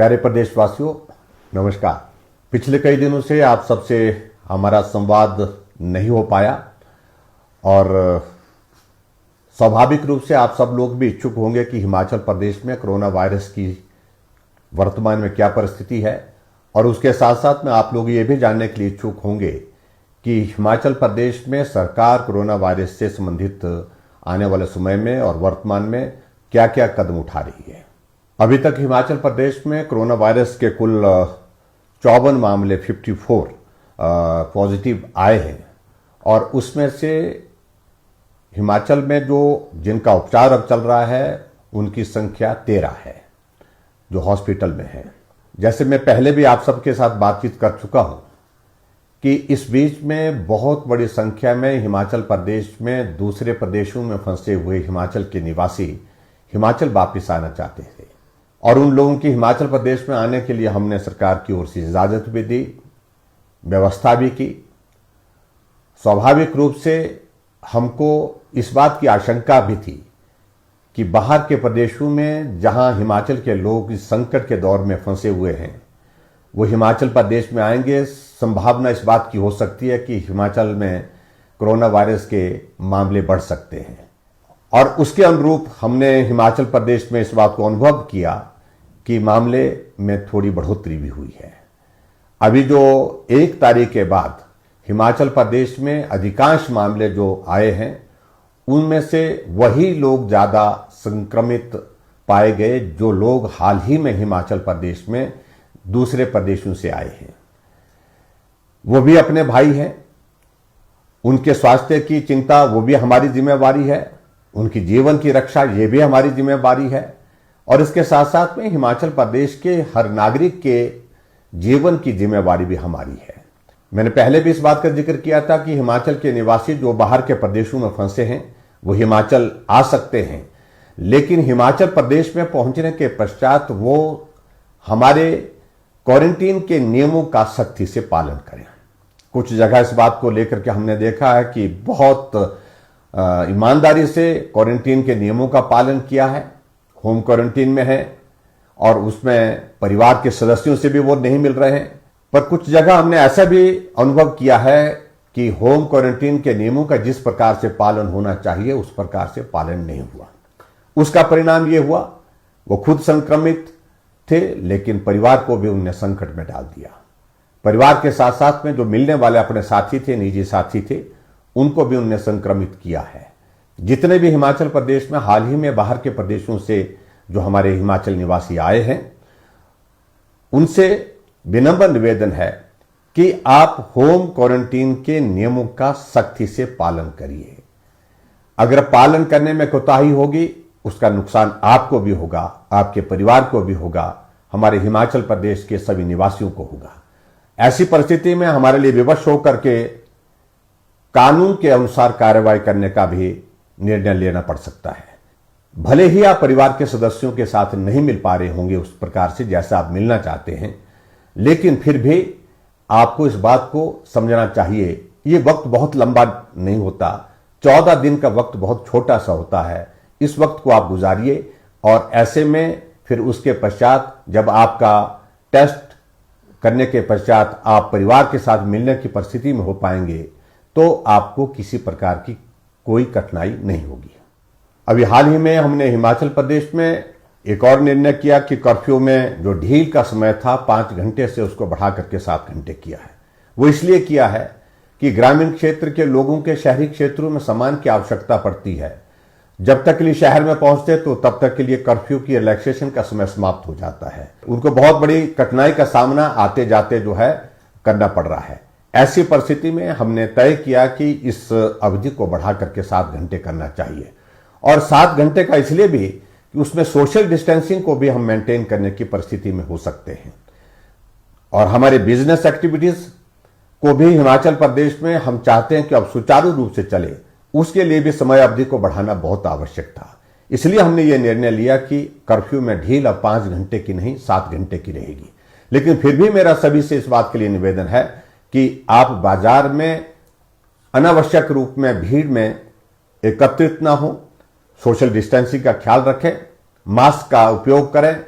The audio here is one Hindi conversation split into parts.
प्यारे प्रदेशवासियों, नमस्कार। पिछले कई दिनों से आप सबसे हमारा संवाद नहीं हो पाया और स्वाभाविक रूप से आप सब लोग भी इच्छुक होंगे कि हिमाचल प्रदेश में कोरोना वायरस की वर्तमान में क्या परिस्थिति है, और उसके साथ साथ में आप लोग ये भी जानने के लिए इच्छुक होंगे कि हिमाचल प्रदेश में सरकार कोरोना वायरस से संबंधित आने वाले समय में और वर्तमान में क्या क्या कदम उठा रही है। अभी तक हिमाचल प्रदेश में कोरोना वायरस के कुल 54 मामले 54 पॉजिटिव आए हैं, और उसमें से हिमाचल में जो जिनका उपचार अब चल रहा है उनकी संख्या 13 है जो हॉस्पिटल में है। जैसे मैं पहले भी आप सबके साथ बातचीत कर चुका हूं कि इस बीच में बहुत बड़ी संख्या में हिमाचल प्रदेश में दूसरे प्रदेशों में फंसे हुए हिमाचल के निवासी हिमाचल वापस आना चाहते थे, और उन लोगों की हिमाचल प्रदेश में आने के लिए हमने सरकार की ओर से इजाजत भी दी, व्यवस्था भी की। स्वाभाविक रूप से हमको इस बात की आशंका भी थी कि बाहर के प्रदेशों में जहां हिमाचल के लोग इस संकट के दौर में फंसे हुए हैं वो हिमाचल प्रदेश में आएंगे। संभावना इस बात की हो सकती है कि हिमाचल में कोरोना वायरस के मामले बढ़ सकते हैं, और उसके अनुरूप हमने हिमाचल प्रदेश में इस बात को अनुभव किया कि मामले में थोड़ी बढ़ोतरी भी हुई है। अभी जो 1 तारीख के बाद हिमाचल प्रदेश में अधिकांश मामले जो आए हैं उनमें से वही लोग ज्यादा संक्रमित पाए गए जो लोग हाल ही में हिमाचल प्रदेश में दूसरे प्रदेशों से आए हैं। वो भी अपने भाई हैं, उनके स्वास्थ्य की चिंता वो भी हमारी जिम्मेवारी है, उनकी जीवन की रक्षा ये भी हमारी जिम्मेवारी है, और इसके साथ साथ में हिमाचल प्रदेश के हर नागरिक के जीवन की जिम्मेवारी भी हमारी है। मैंने पहले भी इस बात का जिक्र किया था कि हिमाचल के निवासी जो बाहर के प्रदेशों में फंसे हैं वो हिमाचल आ सकते हैं, लेकिन हिमाचल प्रदेश में पहुंचने के पश्चात वो हमारे क्वारंटीन के नियमों का सख्ती से पालन करें। कुछ जगह इस बात को लेकर के हमने देखा है कि बहुत ईमानदारी से क्वारंटीन के नियमों का पालन किया है, होम क्वारंटीन में है, और उसमें परिवार के सदस्यों से भी वो नहीं मिल रहे हैं। पर कुछ जगह हमने ऐसा भी अनुभव किया है कि होम क्वारंटीन के नियमों का जिस प्रकार से पालन होना चाहिए उस प्रकार से पालन नहीं हुआ। उसका परिणाम ये हुआ वो खुद संक्रमित थे, लेकिन परिवार को भी उनने संकट में डाल दिया। परिवार के साथ साथ में जो मिलने वाले अपने साथी थे, निजी साथी थे, उनको भी उनने संक्रमित किया है। जितने भी हिमाचल प्रदेश में हाल ही में बाहर के प्रदेशों से जो हमारे हिमाचल निवासी आए हैं उनसे विनम्र निवेदन है कि आप होम क्वारंटीन के नियमों का सख्ती से पालन करिए। अगर पालन करने में कोताही होगी उसका नुकसान आपको भी होगा, आपके परिवार को भी होगा, हमारे हिमाचल प्रदेश के सभी निवासियों को होगा। ऐसी परिस्थिति में हमारे लिए विवश होकर के कानून के अनुसार कार्रवाई करने का भी निर्णय लेना पड़ सकता है। भले ही आप परिवार के सदस्यों के साथ नहीं मिल पा रहे होंगे उस प्रकार से जैसा आप मिलना चाहते हैं, लेकिन फिर भी आपको इस बात को समझना चाहिए ये वक्त बहुत लंबा नहीं होता, 14 दिन का वक्त बहुत छोटा सा होता है। इस वक्त को आप गुजारिए, और ऐसे में फिर उसके पश्चात जब आपका टेस्ट करने के पश्चात आप परिवार के साथ मिलने की परिस्थिति में हो पाएंगे तो आपको किसी प्रकार की कोई कठिनाई नहीं होगी। अभी हाल ही में हमने हिमाचल प्रदेश में एक और निर्णय किया कि कर्फ्यू में जो ढील का समय था 5 घंटे से उसको बढ़ा करके 7 घंटे किया है। वो इसलिए किया है कि ग्रामीण क्षेत्र के लोगों के शहरी क्षेत्रों में सामान की आवश्यकता पड़ती है। जब तक के लिए शहर में पहुंचते तो तब तक के लिए कर्फ्यू की रिलैक्सेशन का समय समाप्त हो जाता है। उनको बहुत बड़ी कठिनाई का सामना आते जाते जो है करना पड़ रहा है। ऐसी परिस्थिति में हमने तय किया कि इस अवधि को बढ़ा करके 7 घंटे करना चाहिए, और 7 घंटे का इसलिए भी कि उसमें सोशल डिस्टेंसिंग को भी हम मेंटेन करने की परिस्थिति में हो सकते हैं, और हमारे बिजनेस एक्टिविटीज को भी हिमाचल प्रदेश में हम चाहते हैं कि अब सुचारू रूप से चले, उसके लिए भी समय अवधि को बढ़ाना बहुत आवश्यक था। इसलिए हमने ये निर्णय लिया कि कर्फ्यू में ढील अब 5 घंटे की नहीं 7 घंटे की रहेगी। लेकिन फिर भी मेरा सभी से इस बात के लिए निवेदन है कि आप बाजार में अनावश्यक रूप में भीड़ में एकत्रित ना हो, सोशल डिस्टेंसिंग का ख्याल रखें, मास्क का उपयोग करें,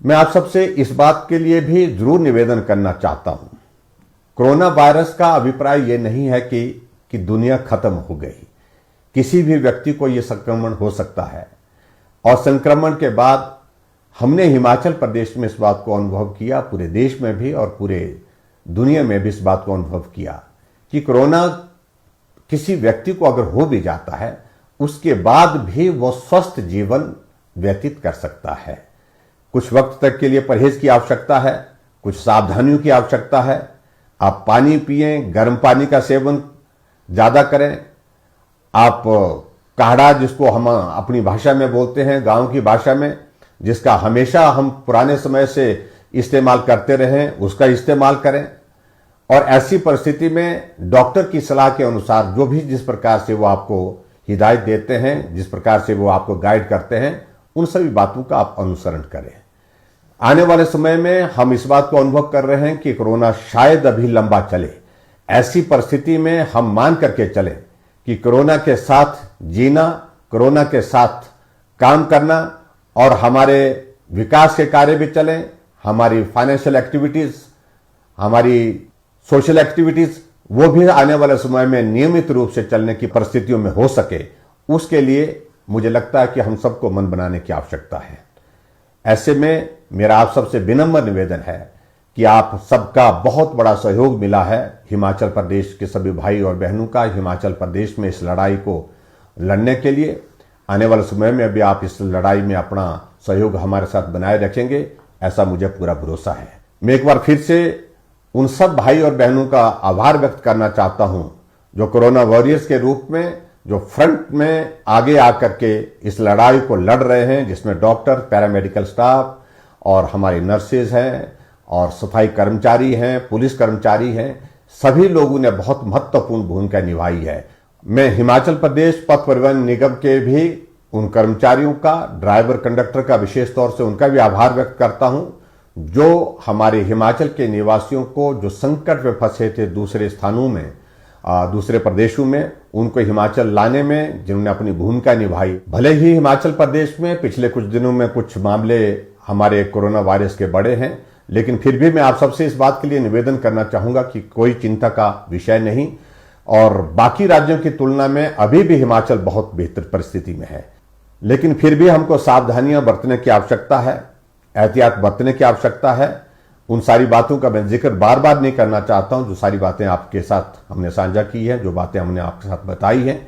मैं आप सबसे इस बात के लिए भी जरूर निवेदन करना चाहता हूं, कोरोना वायरस का अभिप्राय यह नहीं है कि दुनिया खत्म हो गई। किसी भी व्यक्ति को यह संक्रमण हो सकता है और संक्रमण के बाद हमने हिमाचल प्रदेश में इस बात को अनुभव किया, पूरे देश में भी और पूरे दुनिया में भी इस बात को अनुभव किया कि कोरोना किसी व्यक्ति को अगर हो भी जाता है उसके बाद भी वो स्वस्थ जीवन व्यतीत कर सकता है। कुछ वक्त तक के लिए परहेज की आवश्यकता है, कुछ सावधानियों की आवश्यकता है। आप पानी पिएं, गर्म पानी का सेवन ज्यादा करें। आप काढ़ा, जिसको हम अपनी भाषा में बोलते हैं, गांव की भाषा में, जिसका हमेशा हम पुराने समय से इस्तेमाल करते रहें, उसका इस्तेमाल करें। और ऐसी परिस्थिति में डॉक्टर की सलाह के अनुसार जो भी जिस प्रकार से वो आपको हिदायत देते हैं, जिस प्रकार से वो आपको गाइड करते हैं, उन सभी बातों का आप अनुसरण करें। आने वाले समय में हम इस बात को अनुभव कर रहे हैं कि कोरोना शायद अभी लंबा चले। ऐसी परिस्थिति में हम मान करके चलें कि कोरोना के साथ जीना, कोरोना के साथ काम करना और हमारे विकास के कार्य भी चलें, हमारी फाइनेंशियल एक्टिविटीज, हमारी सोशल एक्टिविटीज, वो भी आने वाले समय में नियमित रूप से चलने की परिस्थितियों में हो सके, उसके लिए मुझे लगता है कि हम सबको मन बनाने की आवश्यकता है। ऐसे में मेरा आप सबसे विनम्र निवेदन है कि आप सबका बहुत बड़ा सहयोग मिला है हिमाचल प्रदेश के सभी भाई और बहनों का, हिमाचल प्रदेश में इस लड़ाई को लड़ने के लिए। आने वाले समय में भी आप इस लड़ाई में अपना सहयोग हमारे साथ बनाए रखेंगे, ऐसा मुझे पूरा भरोसा है। मैं एक बार फिर से उन सब भाई और बहनों का आभार व्यक्त करना चाहता हूं जो कोरोना वॉरियर्स के रूप में, जो फ्रंट में आगे आकर के इस लड़ाई को लड़ रहे हैं, जिसमें डॉक्टर, पैरामेडिकल स्टाफ और हमारी नर्सेज हैं और सफाई कर्मचारी हैं, पुलिस कर्मचारी हैं। सभी लोगों ने बहुत महत्वपूर्ण भूमिका निभाई है। मैं हिमाचल प्रदेश पथ परिवहन निगम के भी उन कर्मचारियों का, ड्राइवर कंडक्टर का विशेष तौर से उनका भी आभार व्यक्त करता हूं, जो हमारे हिमाचल के निवासियों को जो संकट में फंसे थे दूसरे स्थानों में, दूसरे प्रदेशों में, उनको हिमाचल लाने में जिन्होंने अपनी भूमिका निभाई। भले ही हिमाचल प्रदेश में पिछले कुछ दिनों में कुछ मामले हमारे कोरोना वायरस के बढ़े हैं, लेकिन फिर भी मैं आप सबसे इस बात के लिए निवेदन करना चाहूंगा कि कोई चिंता का विषय नहीं और बाकी राज्यों की तुलना में अभी भी हिमाचल बहुत बेहतर परिस्थिति में है। लेकिन फिर भी हमको सावधानियां बरतने की आवश्यकता है, एहतियात बरतने की आवश्यकता है। उन सारी बातों का मैं जिक्र बार बार नहीं करना चाहता हूं, जो सारी बातें आपके साथ हमने साझा की है, जो बातें हमने आपके साथ बताई हैं।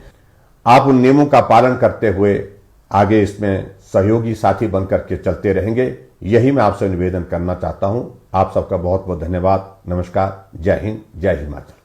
आप उन नियमों का पालन करते हुए आगे इसमें सहयोगी साथी बनकर के चलते रहेंगे, यही मैं आपसे निवेदन करना चाहता हूं। आप सबका बहुत बहुत धन्यवाद। नमस्कार। जय हिंद, जय हिमाचल।